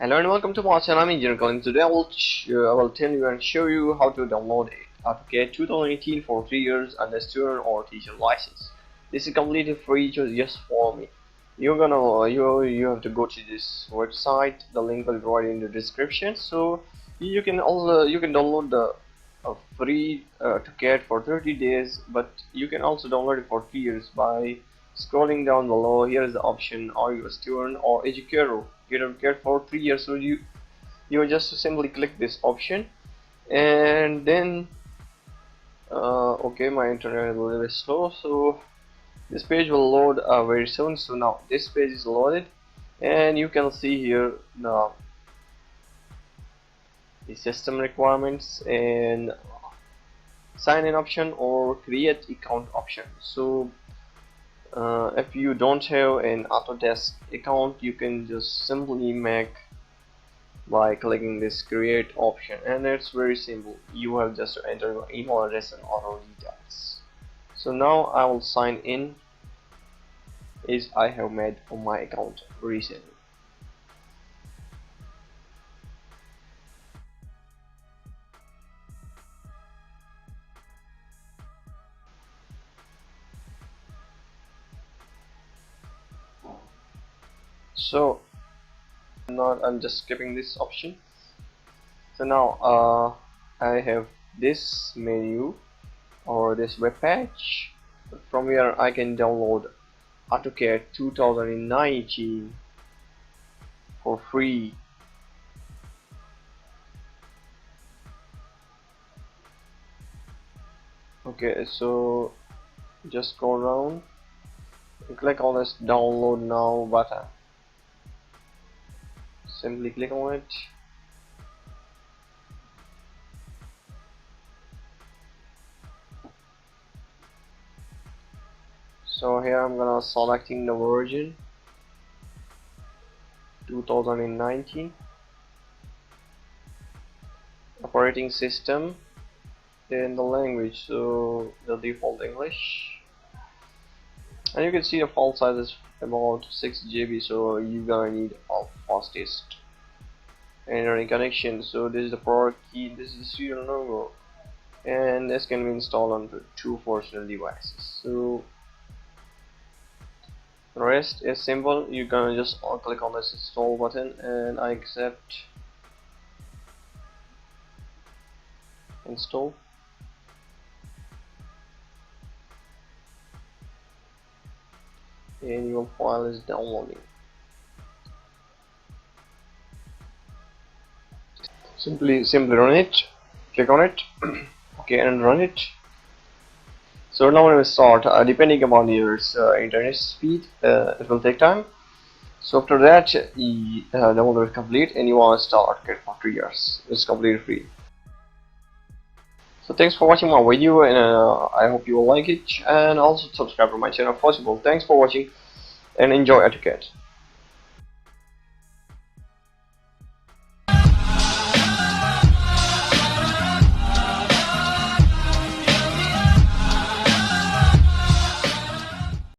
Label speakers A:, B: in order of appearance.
A: Hello and welcome to my channel. I'm Engineer Colin. Today I will tell you and show you how to download AutoCAD 2018 for 3 years and a student or teacher license. This is completely free, just follow me. You have to go to this website. The link will be right in the description. So you can download the free AutoCAD for 30 days, but you can also download it for 3 years by scrolling down below. Here is the option: are you a student or educator? Get AutoCAD for 3 years. So you just simply click this option, and then okay, my internet is a little bit slow, so this page will load very soon. So now this page is loaded, and you can see here the system requirements and sign in option or create account option. So if you don't have an Autodesk account, you can just simply make by clicking this create option, and it's very simple. You have just to enter your email address and other details. So now I will sign in as I have made on my account recently. So now I'm just skipping this option. So now I have this menu or this web page from where I can download AutoCAD 2019 for free. Okay, so just go around and click on this download now button. Simply click on it. So here I'm gonna selecting the version 2019, operating system, and the language, so the default English. And you can see the file size is about 6 GB, so you're gonna need a fastest internet connection. So this is the product key, this is the serial number, and this can be installed on 2 personal devices. So the rest is simple. You're gonna just click on this install button, and I accept install. And your file is downloading. Simply run it. Click on it. Okay, and run it. So now when we start, depending upon your internet speed, it will take time. So after that, the download is complete, and you want to install AutoCAD for 3 years. It's completely free. So thanks for watching my video, and I hope you will like it, and also subscribe to my channel if possible. Thanks for watching, and enjoy AutoCAD.